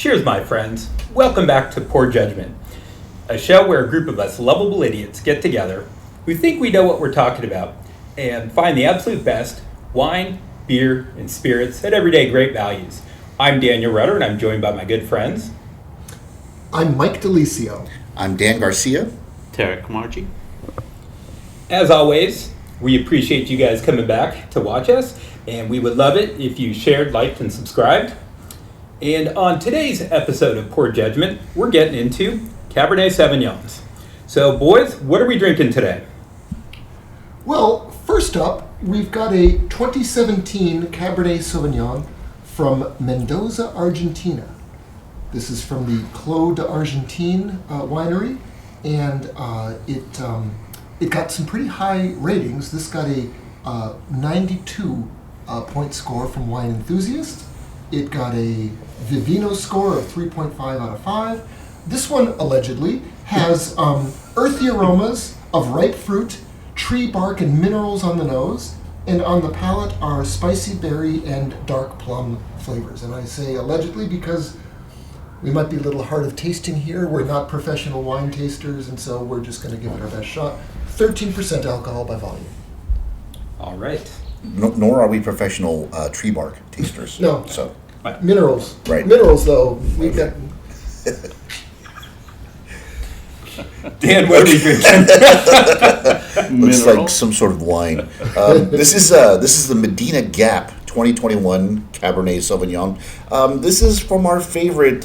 Cheers, my friends. Welcome back to Pour Judgement, a show where a group of us lovable idiots get together who think we know what we're talking about and find the absolute best wine, beer, and spirits at everyday great values. I'm Daniel Rutter, and I'm joined by my good friends. I'm Mike DeLisio. I'm Dan Garcia. Tarek Margie. As always, we appreciate you guys coming back to watch us, and we would love it if you shared, liked, and subscribed. And on today's episode of Pour Judgement, we're getting into Cabernet Sauvignons. So, boys, what are we drinking today? Well, first up, we've got a 2017 Cabernet Sauvignon from Mendoza, Argentina. This is from the Clos de Argentine winery, and it got some pretty high ratings. This got a 92 point score from Wine Enthusiast. It got a Vivino score of 3.5 out of 5. This one, allegedly, has earthy aromas of ripe fruit, tree bark, and minerals on the nose, and on the palate are spicy berry and dark plum flavors. And I say allegedly because we might be a little hard of tasting here. We're not professional wine tasters, and so we're just going to give it our best shot. 13% alcohol by volume. All right. Nor are we professional tree bark tasters. No. So. Minerals. Right. Minerals, though. We've got... Dan, what are we drinking? Looks like some sort of wine. This is the Medina Gap 2021 Cabernet Sauvignon. This is from our favorite,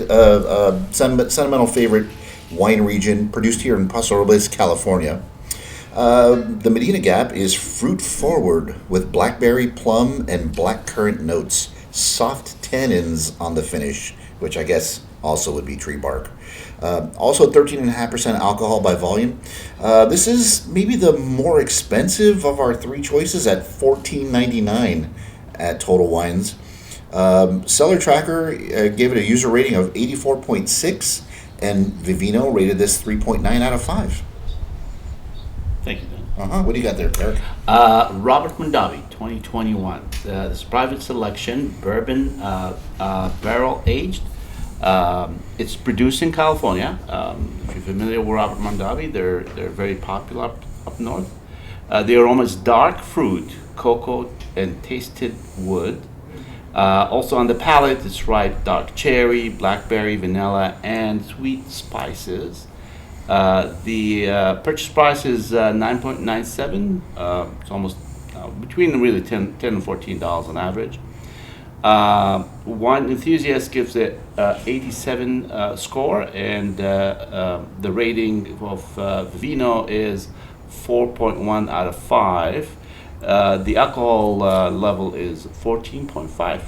sentimental favorite wine region, produced here in Paso, Robles, California. The Medina Gap is fruit forward with blackberry, plum, and blackcurrant notes. Soft tannins on the finish, which I guess also would be tree bark. Also 13.5% alcohol by volume. This is maybe the more expensive of our three choices at $14.99 at Total Wines. Cellar Tracker gave it a user rating of 84.6, and Vivino rated this 3.9 out of 5. Thank you, Dan. What do you got there, Eric? Robert Mondavi, 2021. This private selection, bourbon, barrel aged. It's produced in California. If you're familiar with Robert Mondavi, they're very popular up north. The aroma is dark fruit, cocoa, and tasted wood. Also on the palate, it's ripe dark cherry, blackberry, vanilla, and sweet spices. The purchase price is $9.97. It's almost between really $10 and $14 on average. Wine Enthusiast gives it 87 score, and the rating of Vivino is 4.1 out of 5. The alcohol level is 14.5.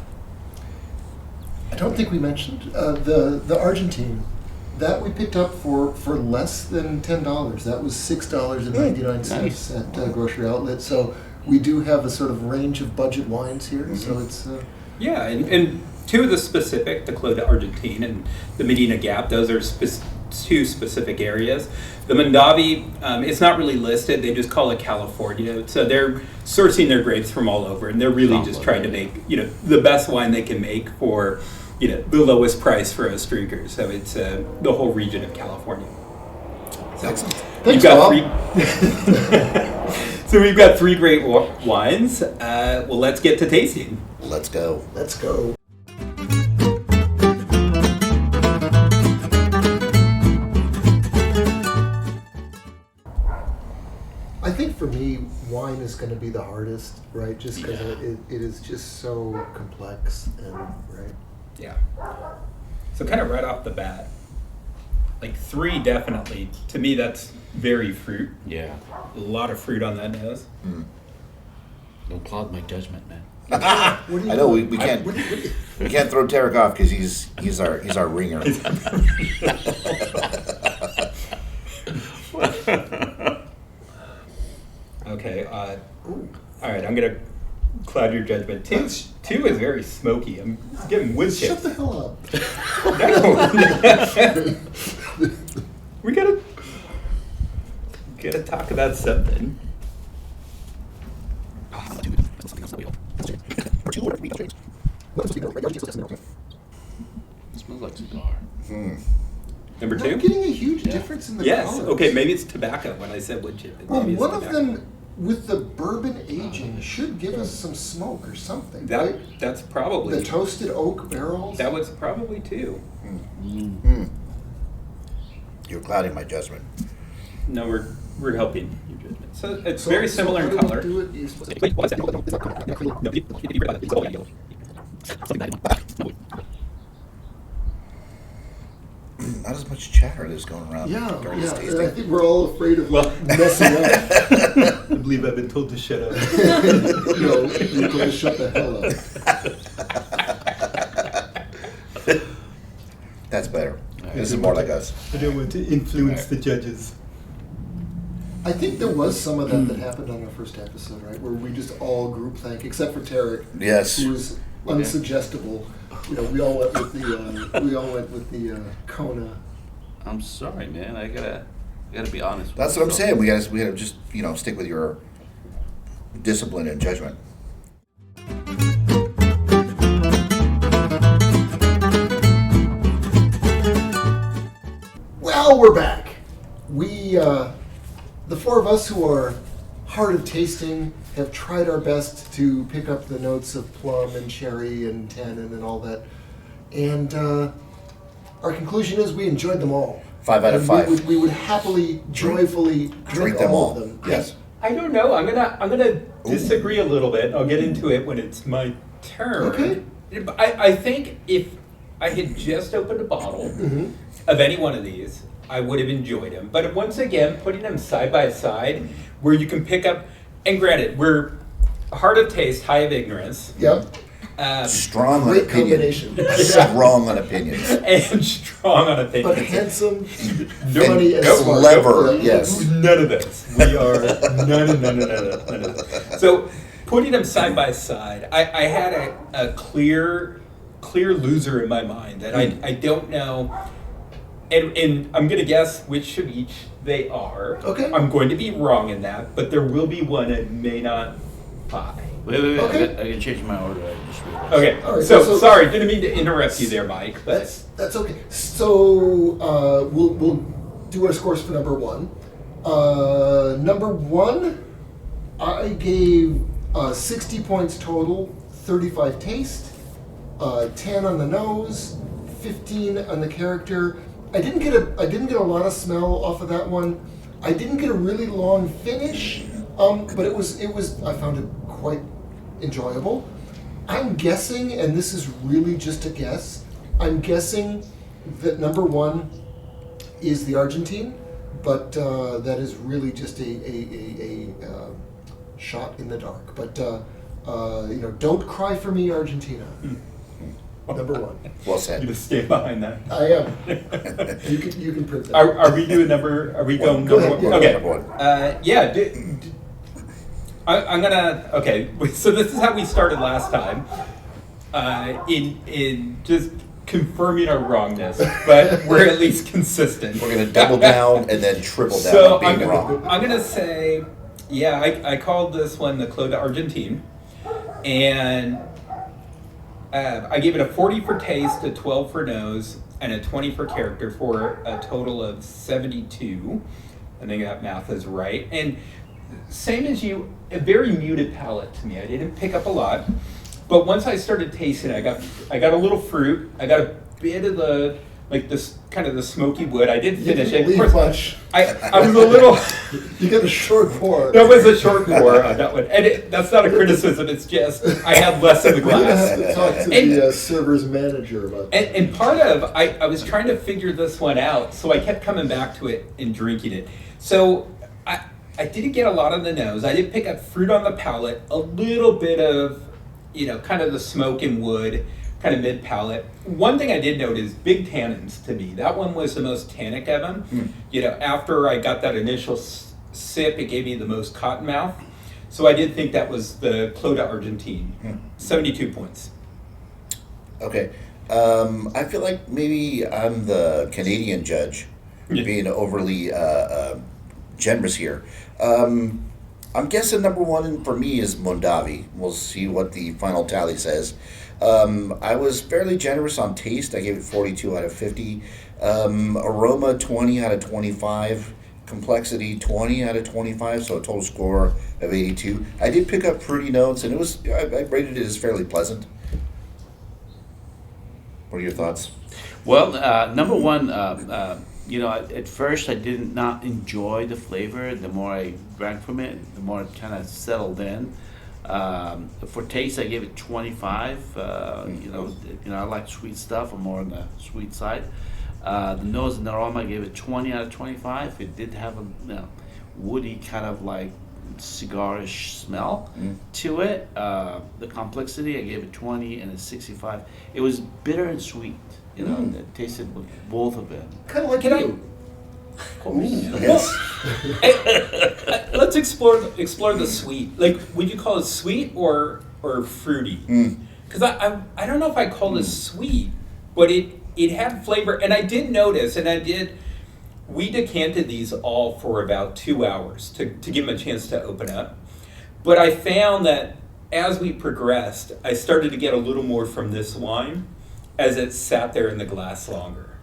I don't think we mentioned the Argentine. That we picked up for less than $10. That was $6.99 Nice. at grocery outlet. So we do have a sort of range of budget wines here. Mm-hmm. So it's Yeah, and two of the specific, the Clos de Argentine and the Medina Gap, those are two specific areas. The Mondavi, it's not really listed. They just call it California. So they're sourcing their grapes from all over, and they're really just trying to make the best wine they can make for the lowest price for us drinkers. So it's the whole region of California. So Excellent. Thanks, so we've got three great wines. Well, let's get to tasting. Let's go. Let's go. I think for me, wine is going to be the hardest, right? Just because it is just so complex and right. Yeah. So kind of right off the bat, like 3 definitely. To me, that's very fruit. Yeah. A lot of fruit on that nose. Don't cloud my judgment, man. I know we can't we can't throw Tarek off because he's our ringer. Okay. All right. I'm gonna cloud your judgment. Two is very smoky. I'm getting wood chips. Shut the hell up. No. We gotta talk about something. It smells smells like cigar. Number I'm 2? not getting a huge difference in the Yes. colors. Okay, maybe it's tobacco when I said wood chip. Well, Maybe it's one of tobacco. them with the bourbon aging should give us some smoke or something, right? That's probably. The toasted oak barrels. That was probably 2. You're clouding my judgment. No, we're helping your judgment. So it's So- very so similar how in do we color. do it? Not as much chatter as going around during this And I tasting. think we're all afraid of Well- messing up. I believe I've been told to shut up. No, you're going to shut the hell up. That's better. This is more like us. I don't want to influence the judges. I think there was some of that happened on our first episode, right? Where we just all group think, except for Tarek, Yes. who was unsuggestible. You know, we all went with the Kona. I'm sorry, man. I gotta be honest. That's with what I'm saying. We gotta just stick with your discipline and judgment. Well, we're back. We, the four of us who are hard of tasting, have tried our best to pick up the notes of plum and cherry and tannin and all that. And our conclusion is we enjoyed them all. 5 out of And 5. We would happily, joyfully drink them all all. of them. Yes. I don't know. I'm gonna disagree a little bit. I'll get into it when it's my turn. Okay. I think if I had just opened a bottle of any one of these, I would have enjoyed them. But once again, putting them side by side, where you can pick up, and granted, we're hard of taste, high of ignorance, Yep. Strong on Great opinion. combination. Strong on opinions. and strong on But opinions. handsome, Nope. funny, and Nope. smart. Clever, yes. None of this. We are none of this. So putting them side by side, I had a clear loser in my mind that I don't know, and I'm gonna guess which of each they are. Okay. I'm going to be wrong in that, but there will be one I may not buy. Wait. Okay. I can change my order. I just realized. Okay. All right, so so- sorry, didn't mean to interrupt you there, Mike. But That's okay. So we'll do our scores for number one. Number one, I gave 60 points total, 35 taste, 10 on the nose, 15 on the character. I didn't get a lot of smell off of that one. I didn't get a really long finish, but it was I found it quite enjoyable. I'm guessing, and this is really just a guess, I'm guessing that number one is the Argentine, but that is really just a shot in the dark. But don't cry for me, Argentina. Number one. Well you said. just stay behind that. I am. You can print that. Are we doing number? Are we going Go number ahead, one? yeah. Okay. Number one. Yeah. I'm gonna. Okay. So this is how we started last time. In just confirming our wrongness, but we're at least consistent. We're gonna double down and then triple down So on being wrong. I'm gonna say, yeah, I called this one the Clos d'Argentine, and I gave it a 40 for taste, a 12 for nose, and a 20 for character for a total of 72. I think that math is right. And same as you, a very muted palate to me. I didn't pick up a lot, but once I started tasting it, I got a little fruit. I got a bit of the this kind of the smoky wood. I did You finish didn't it. Of leave course, much. I was a little. You get a short pour. That was a short pour on that one, and that's not a criticism. It's just I had less in the We're gonna have glass. to talk to And- the server's manager about that. And part of I was trying to figure this one out, so I kept coming back to it and drinking it. So I didn't get a lot on the nose. I did pick up fruit on the palate, a little bit of kind of the smoke and wood, kind of mid palate. One thing I did note is big tannins to me. That one was the most tannic of them. After I got that initial sip, it gave me the most cotton mouth. So I did think that was the Clos d'Argentine. 72 points. Okay. I feel like maybe I'm the Canadian judge, Yeah. being overly generous here. I'm guessing number one for me is Mondavi. We'll see what the final tally says. I was fairly generous on taste. I gave it 42 out of 50. Aroma 20 out of 25. Complexity 20 out of 25, so a total score of 82. I did pick up fruity notes, and I rated it as fairly pleasant. What are your thoughts? Well, number one, at first I did not enjoy the flavor. The more I drank from it, the more it kind of settled in. For taste, I gave it 25. I like sweet stuff. I'm more on the sweet side. The nose and the aroma, I gave it 20 out of 25. It did have a woody kind of like cigarish smell to it. The complexity, I gave it 20 and a 65. It was bitter and sweet. It tasted with both of them. Kind of like you. Yes. Let's explore the sweet. Like, would you call it sweet or fruity? Because I don't know if I call this sweet, but it had flavor, and I did notice, we decanted these all for about 2 hours to give them a chance to open up. But I found that as we progressed, I started to get a little more from this wine as it sat there in the glass longer.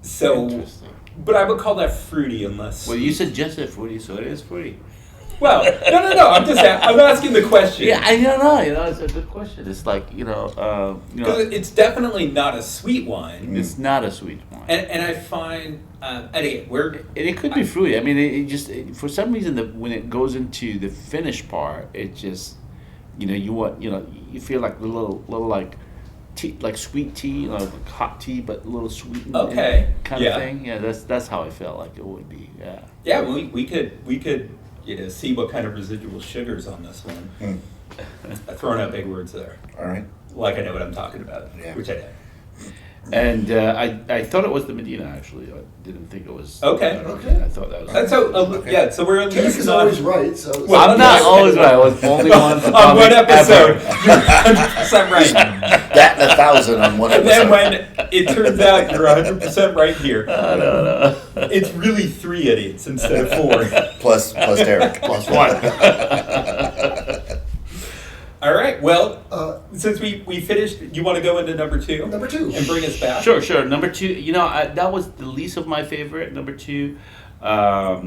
So, Interesting. but I would call that fruity unless... Well, you suggested fruity, so it is fruity. Well, no. I'm asking the question. Yeah, I don't know. It's a good question. It's like, Because it's definitely not a sweet wine. it's not a sweet wine. And I find, and again, And it could be fruity. I mean, for some reason, when it goes into the finish part, it just, you feel like a little like tea, like sweet tea, like hot tea, but a little sweetened. Okay. Kind of thing. Yeah, that's how I felt like it would be. Yeah. Yeah, we could see what kind of residual sugars on this one. I'm throwing out big words there. All right. Like I know what I'm talking about, Yeah. which I did. And I thought it was the Medina, actually. I didn't think it was. Okay. I thought that was. And so, yeah, so we're at Kenneth least is not... always right, so... Well, I'm not always right. I was only one for on one topic episode, ever. you're 100% right. That and 1,000 on one And episode. then when it turns out you're 100% right here, No. it's really 3 idiots instead of 4. plus Derek. Plus one. All right, well, since we finished, you want to go into number 2? Number 2. And bring us back? Sure. Number 2, that was the least of my favorite. Number 2, for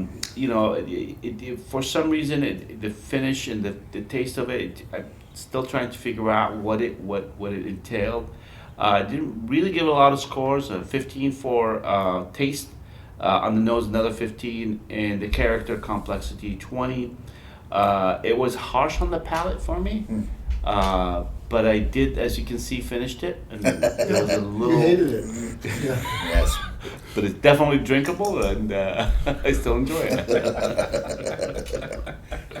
some reason, the finish and the taste of it, I'm still trying to figure out what it entailed. I didn't really give it a lot of scores. 15 for taste, on the nose another 15, and the character complexity 20. It was harsh on the palate for me. But I did, as you can see, finished it, and there was a little. You hated it. Yeah. Yes. But it's definitely drinkable, and I still enjoy it.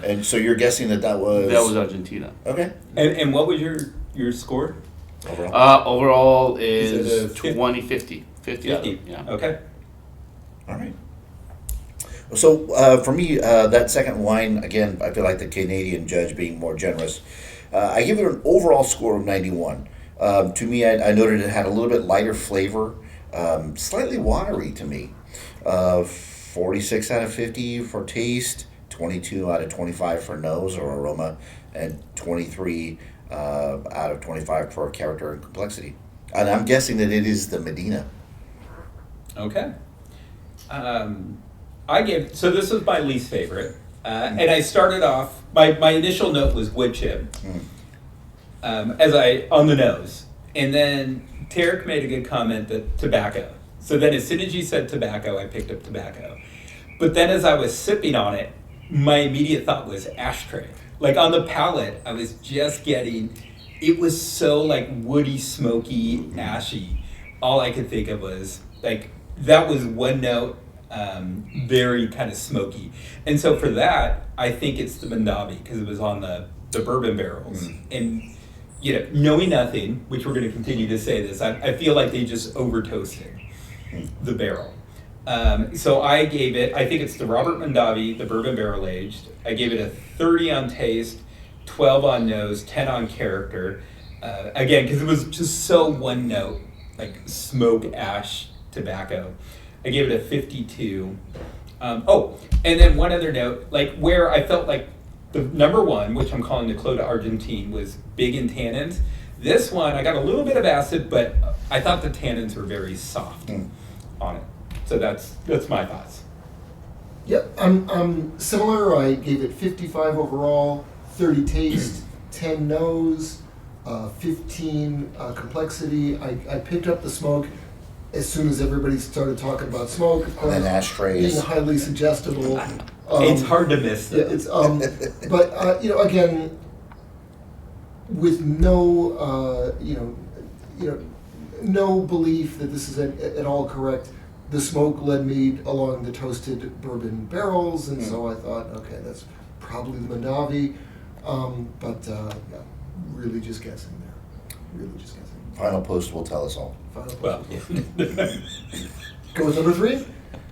And so you're guessing that was... That was Argentina. Okay. And what was your score? Overall. Overall Is it is a 20, 50. 50 out of 50? yeah. Okay. All right. So for me, that second wine, again, I feel like the Canadian judge being more generous. I give it an overall score of 91. To me, I noted it had a little bit lighter flavor, slightly watery to me. 46 out of 50 for taste, 22 out of 25 for nose or aroma, and 23 out of 25 for character and complexity. And I'm guessing that it is the Medina. Okay. So this was my least favorite. And I started off, my initial note was wood chip, on the nose. And then Tarek made a good comment that tobacco. So then as soon as you said tobacco, I picked up tobacco. But then as I was sipping on it, my immediate thought was ashtray. Like on the palate, I was just getting, it was so like woody, smoky, ashy. All I could think of was like, that was one note, very kind of smoky. And so for that, I think it's the Mondavi because it was on the bourbon barrels. And, knowing nothing, which we're going to continue to say this, I feel like they just over toasted the barrel. So I gave it, I think it's the Robert Mondavi, the bourbon barrel aged. I gave it a 30 on taste, 12 on nose, 10 on character. Again, because it was just so one note, like smoke, ash, tobacco. I gave it a 52. And then one other note, like where I felt like the number one, which I'm calling the Clos d'Argentine, was big in tannins. This one, I got a little bit of acid, but I thought the tannins were very soft on it. So that's my thoughts. Yep, I'm similar. I gave it 55 overall, 30 taste, 10 nose, 15 complexity. I picked up the smoke as soon as everybody started talking about smoke. Of course, And then ashtrays. being highly suggestible. It's hard to miss Yeah, this. it's but again, with no no belief that this is at all correct. The smoke led me along the toasted bourbon barrels, and so I thought, okay, that's probably the Mondavi, yeah, really just guessing there. Really just guessing. Final post will tell us all. Final Well, Go with number 3?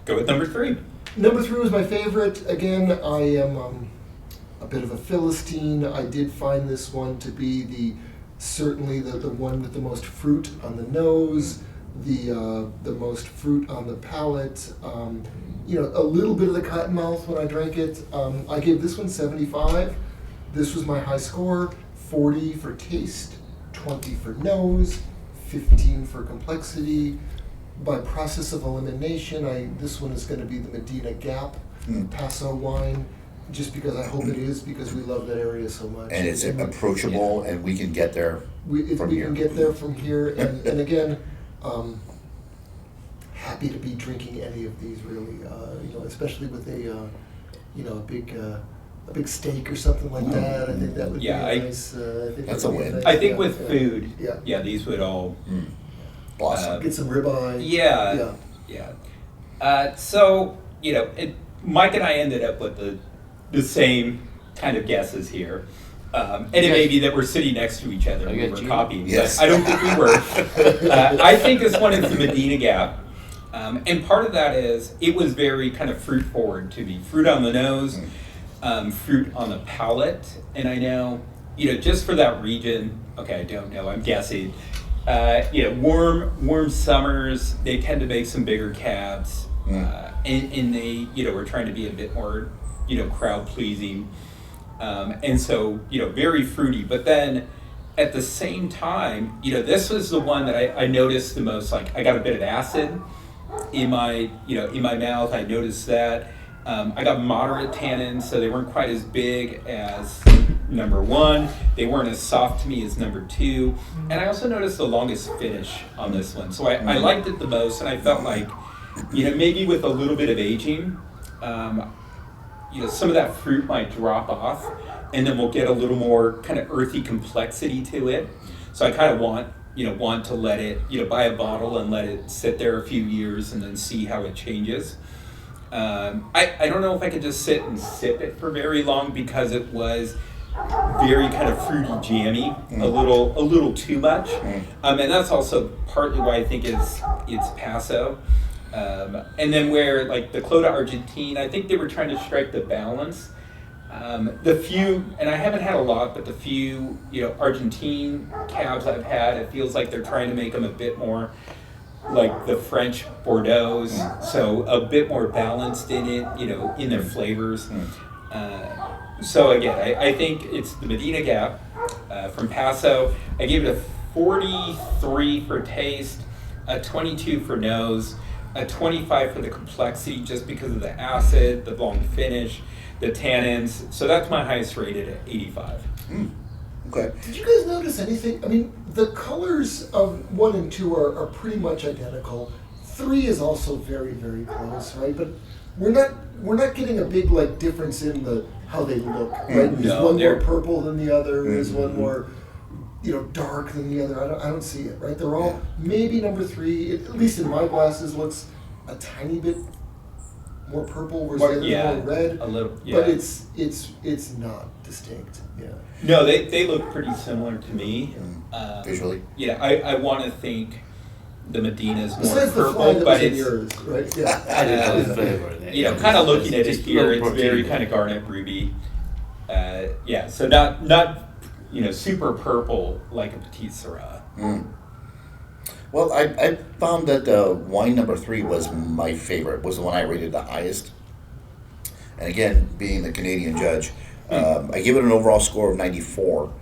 go with number 3. Number 3 was my favorite. Again, I am a bit of a Philistine. I did find this one to be certainly the one with the most fruit on the nose, the most fruit on the palate. A little bit of the cottonmouth when I drank it. I gave this one 75. This was my high score. 40 for taste, 20 for nose, 15 for complexity. By process of elimination, this one is going to be the Medina Gap Paso wine, just because I hope it is, because we love that area so much. And it's approachable, and we can get there We from here. can get there from here, and again, happy to be drinking any of these. Really, especially with a big steak or something like that. I think that would be nice. That's a win. I think with food, yeah, these would all. Awesome. Get some ribeye. So Mike and I ended up with the same kind of guesses here. And it may be that we're sitting next to each other and we're copying. Yes. But I don't think we were. I think this one is the Medina Gap. And part of that is it was very kind of fruit forward to me. Fruit on the nose, fruit on the palate. And I know, just for that region, okay, I don't know, I'm guessing. Warm summers, they tend to make some bigger cabs. And they, were trying to be a bit more, crowd pleasing. And so, very fruity. But then at the same time, this was the one that I noticed the most. Like, I got a bit of acid in my mouth. I noticed that. I got moderate tannins, so they weren't quite as big as number 1. They weren't as soft to me as number 2. And I also noticed the longest finish on this one. So I liked it the most, and I felt like, maybe with a little bit of aging, some of that fruit might drop off, and then we'll get a little more kind of earthy complexity to it. So I kind of want to let it, buy a bottle and let it sit there a few years and then see how it changes. I don't know if I could just sit and sip it for very long, because it was very kind of fruity, jammy, a little too much. And that's also partly why I think it's Paso. And then where, like, the Clos d'Argentine, I think they were trying to strike the balance. The few, and I haven't had a lot, but the few, Argentine cabs I've had, it feels like they're trying to make them a bit more like the French Bordeaux, so a bit more balanced in it, in their flavors. So again, I think it's the Medina Gap from Paso. I gave it a 43 for taste, a 22 for nose, a 25 for the complexity, just because of the acid, the long finish, the tannins. So that's my highest rated at 85. Okay. Did you guys notice anything? I mean, the colors of 1 and 2 are pretty much identical. 3 is also very, very close, right? But we're not getting a big difference in how they look, right? Is one more purple than the other? Is one more dark than the other? I don't see it, right? They're all maybe number 3, at least in my glasses, looks a tiny bit more purple, whereas the other more red. A little, but it's not distinct. Yeah. No, they look pretty similar to me. Visually. Yeah, I want to think the Medina's more Besides the fly purple, that but was in it's yours, right? Yeah. kind of looking at it here, it's very kind of garnet ruby. So not super purple like a Petit Syrah. Well, I found that wine number 3 was my favorite, was the one I rated the highest. And again, being the Canadian judge, I give it an overall score of 94.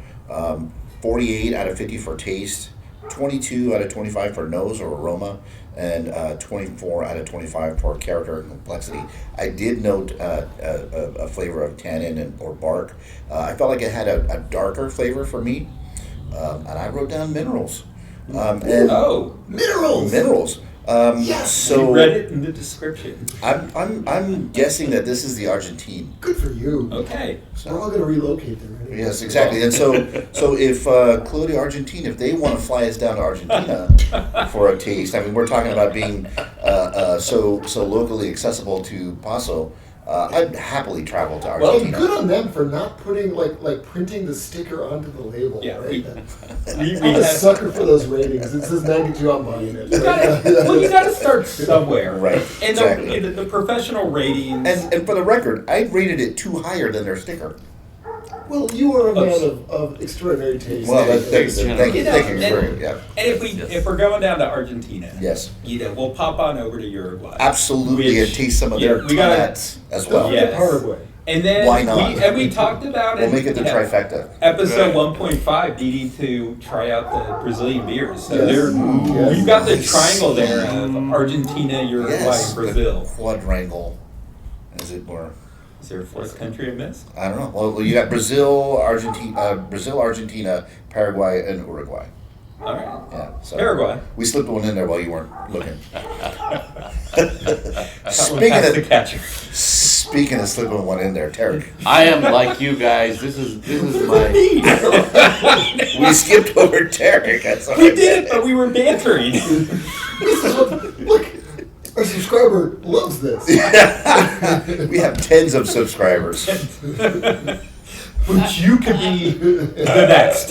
48 out of 50 for taste, 22 out of 25 for nose or aroma, and 24 out of 25 for character and complexity. I did note a flavor of tannin or bark. I felt like it had a darker flavor for me, and I wrote down minerals. Minerals! Minerals. Yes. So You read it in the description. I'm guessing that this is the Argentine. Good for you. Okay. We're all going to relocate there, right? Yes, exactly. And so if Clos de Argentine, if they want to fly us down to Argentina for a taste, I mean, we're talking about being so locally accessible to Paso. I'd happily travel to Well, Argentina. good on them for not putting like printing the sticker onto the label. Yeah, right? we I'm a had- sucker for those ratings. It says 92. I'm buying it. You gotta start somewhere. Right, And exactly. the professional ratings. And for the record, I rated it too higher than their sticker. Well, you are a man of extraordinary taste. Well, thank you, You know, thank you, and- yeah. And if we're going down to Argentina, Yes. We'll pop on over to Uruguay. Absolutely, Which- and taste some of yeah, their we gotta- tomates as Don't well. forget Yes. Paraguay. And then Why not? we talked about We'll it. make it the you know, trifecta. Episode 1.5 needing to try out the Brazilian beers. So Yes. Yes. we've got the triangle there of Argentina, Uruguay, Yes, and Brazil. the quadrangle, as it were. Is there a fourth country I missed? I don't know. Well, you got Brazil, Argentina, Paraguay, and Uruguay. All right. Yeah. So Paraguay. We slipped one in there while you weren't looking. Speaking speaking the of catcher. speaking of slipping one in there, Tarek, I am like you guys. This is my. we skipped over Tarek. That's all We right. did it, but we were bantering. This is what, look, our subscriber loves this. We have tens of subscribers. But you could be the next.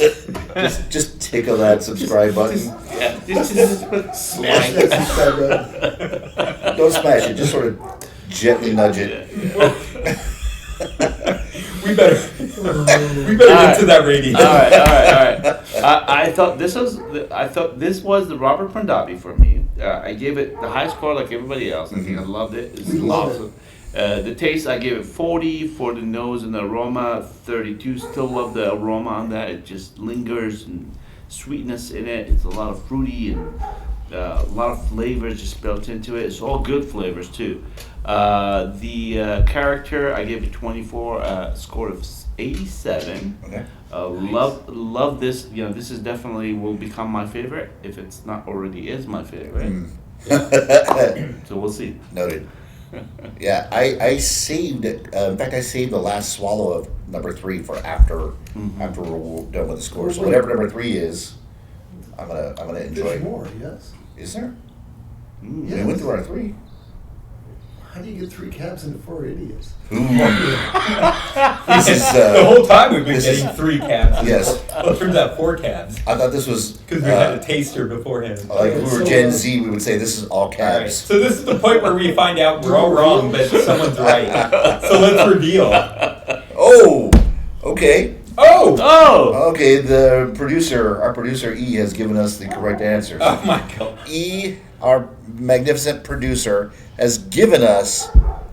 Just tickle that subscribe button. Yeah, this is Smash that subscribe button. Don't smash it. Just sort of gently nudge it. We better get to that rating. All right. I thought this was the Robert Mondavi for me. I gave it the high score like everybody else. I think I loved it. It's We love awesome. The taste, I gave it 40 for the nose and the aroma, 32. Still love the aroma on that. It just lingers and sweetness in it. It's a lot of fruity and a lot of flavors just built into it. It's all good flavors too. The character, I gave it 24, score of 87. Okay. Love this. You know, this is definitely will become my favorite if it's not already is my favorite. So we'll see. Noted. Yeah, I saved it. In fact, I saved the last swallow of number 3 for after we're done with the score. So whatever number 3 is, I'm gonna enjoy. There's more, yes. Is there? Yeah. We went through our 3. How do you get 3 cabs into 4 idiots? This is The whole time we've been this getting is- 3 cabs. Yes. Well, it turns out 4 cabs. I thought this was Because we had a taster beforehand. like if we were Gen Z, we would say this is all All right. cabs. So this is the point where we find out we're all wrong, but someone's right. So let's reveal. Oh, okay. Oh! Oh, Okay, our producer E has given us the correct answers. Oh my god. E, our magnificent producer, has given us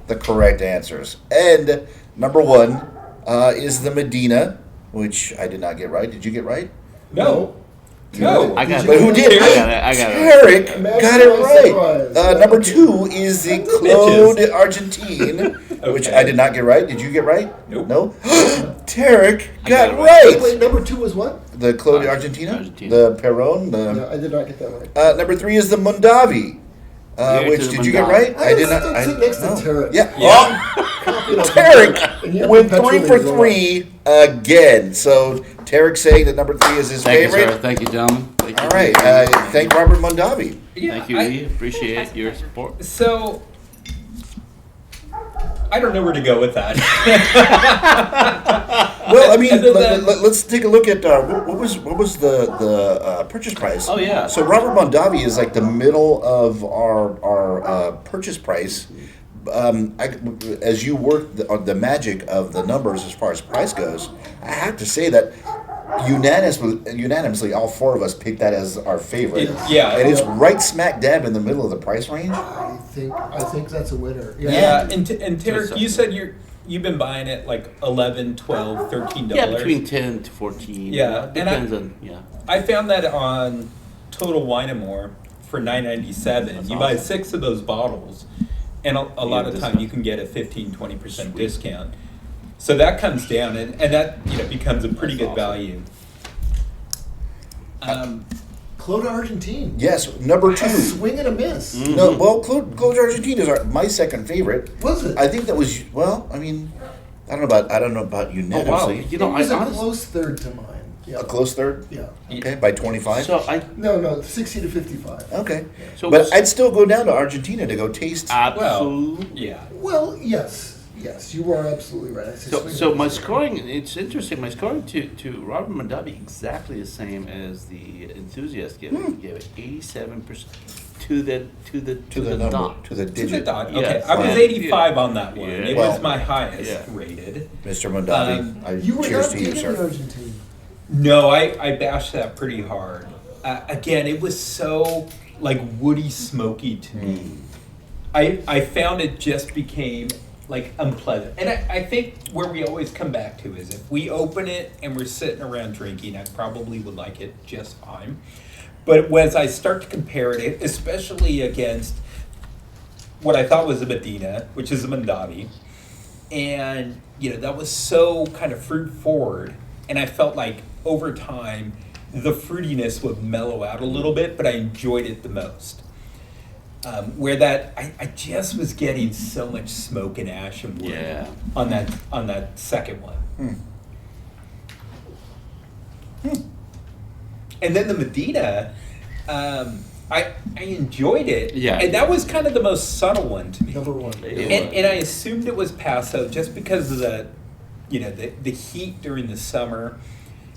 the correct answers. And number 1 is the Medina, which I did not get right. Did you get right? No. No. I got it. But who did? I got it. Tarek Imagine got it my right. surprise. Number 2 is the Clos de Argentine, which Okay. I did not get right. Did you get right? Nope. No? Tarek got got it right. right. Wait, number 2 was what? The Clos de Argentina, Argentina. the Perón, No, I did not get that right. number 3 is the Mondavi. Yeah, Which to the did you get Mondavi. right? I did not. Sit next to no. Tarek. Yeah. Yeah. Copy it off Tarek and you're went 3 perpetually for wrong. 3 again. So Tarek saying that number 3 is his Thank you, favorite. sir. Thank you, gentlemen. Thank you. All right. Thank Robert Mondavi. Yeah, Thank you, E. Appreciate your support. So I don't know where to go with that. Well, I mean, And then- let's take a look at what was the purchase price. Oh, yeah. So Robert Mondavi is like the middle of our purchase price. As you work on the magic of the numbers as far as price goes, I have to say that unanimously, all four of us picked that as our favorite. Yeah. And it's right smack dab in the middle of the price range. I think that's a winner. Yeah, and Tarek, you said you've been buying it like $11, $12, $13. Yeah, between 10 to 14. Yeah, and depends on, yeah. I found that on Total Wine and More for $9.97. That's You buy awesome. 6 of those bottles, and a lot of time discount. you can get a 15-20% discount. So that comes down, and that becomes a pretty That's good awesome. value. Clos d'Argentine. Yes, number A 2. swing and a miss. No, well, Clos d'Argentine is my second favorite. Was it? I think that was I mean, I don't know about unanimously. You know, it was I a honestly, close third to mine. Yeah. A close third. Yeah. Okay, by 25. so I, No, 60 to 55. Okay, So but was- I'd still go down to Argentina to go taste. absolutely. Yeah. Well, yes, you are absolutely right. I say swing So and my a miss. scoring, it's interesting, my scoring to Robert Mondavi exactly the same as the enthusiast gave it. He gave it 87% to the number, dot. to the To the digit. dot. Okay, Yes. I was Wow. 85 on that one. Yeah. It Well, was my highest yeah. rated. Mr. Mondavi, You were cheers not to you, digging in sir. Argentine. No, I bashed that pretty hard. Again, it was so like woody smoky to me. I found it just became like unpleasant. And I think where we always come back to is if we open it and we're sitting around drinking, I probably would like it just fine. But as I start to compare it, especially against what I thought was a Medina, which is a Mondavi, and that was so kind of fruit forward, and I felt like over time the fruitiness would mellow out a little bit, but I enjoyed it the most. Where that I just was getting so much smoke and ash and wood Yeah. on that second one. And then the Medina, I enjoyed it. Yeah. And that was kind of the most subtle one to me. Number one. And I assumed it was Paso just because of the heat during the summer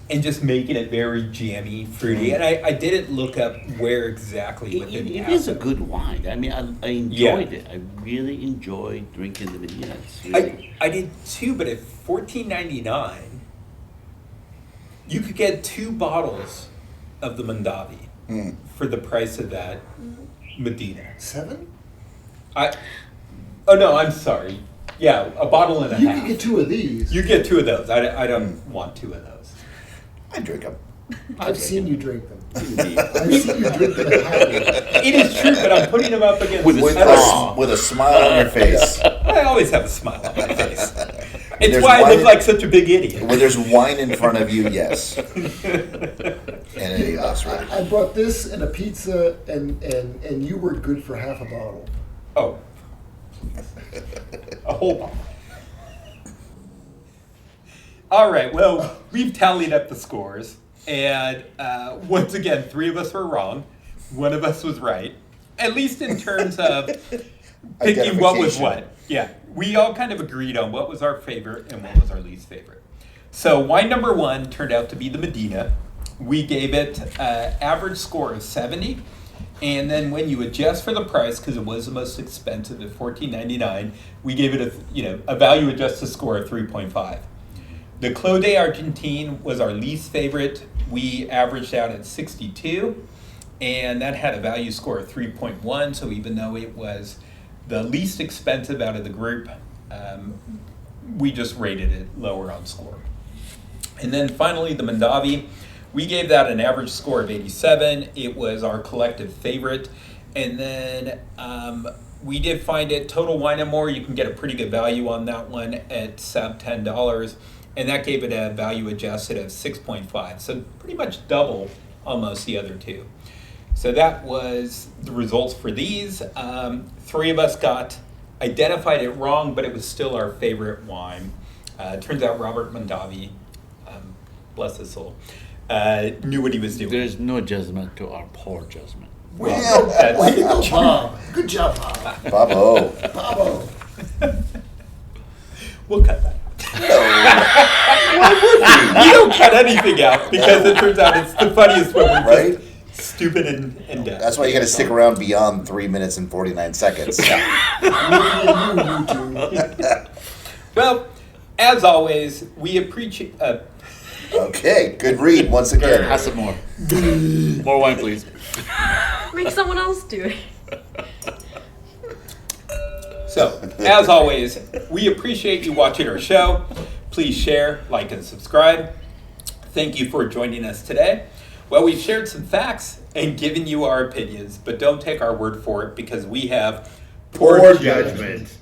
and just making it very jammy, fruity. And I didn't look up where exactly within It Paso. is a good wine. I mean, I enjoyed it. I really enjoyed drinking the Medina. It's really, I did too, but at $14.99, you could get 2 bottles of the Mondavi for the price of that Medina. 7? Oh no, I'm sorry. Yeah, a bottle and a You half. can get 2 of these. You get 2 of those. I don't want 2 of those. I drink them. I've seen you drink them. indeed. I've seen you drink them at Happy. It is true, but I'm putting them up against With With Aw. with a smile on your face. I always have a smile on my face. It's There's why I look wine- like such a big idiot. When there's wine in front of you, yes. And any of us, right? I brought this and a pizza, and you were good for half a bottle. Oh. A whole bottle. All right, well, we've tallied up the scores. And once again, 3 of us were wrong. 1 of us was right. At least in terms of picking what was Identification. what. Yeah, we all kind of agreed on what was our favorite and what was our least favorite. So wine number 1 turned out to be the Medina. We gave it average score of 70. And then when you adjust for the price, because it was the most expensive at $14.99, we gave it a value adjusted score of 3.5. The Clos d'Argentine was our least favorite. We averaged out at 62, and that had a value score of 3.1. So even though it was the least expensive out of the group, we just rated it lower on score. And then finally, the Mondavi, we gave that an average score of 87. It was our collective favorite. And then we did find it, Total Wine and More, you can get a pretty good value on that one at sub $10. And that gave it a value adjusted of 6.5. So pretty much double almost the other 2. So that was the results for these. 3 of us identified it wrong, but it was still our favorite wine. Turns out Robert Mondavi, bless his soul, knew what he was doing. There's no judgment to our poor judgment. Well, That's- way to go, Bob. Good job, Bob. Bravo. Bravo. We'll cut that. You don't cut anything out because it turns out it's the funniest when we're Right? just stupid and dumb. That's why you got to stick around beyond 3 minutes and 49 seconds. You two. Well, as always, we appreciate. Okay, good read once again. Have some more. More wine, please. Make someone else do it. So, as always, we appreciate you watching our show. Please share, like, and subscribe. Thank you for joining us today. Well, we've shared some facts and given you our opinions, but don't take our word for it because we have Pour Judgement.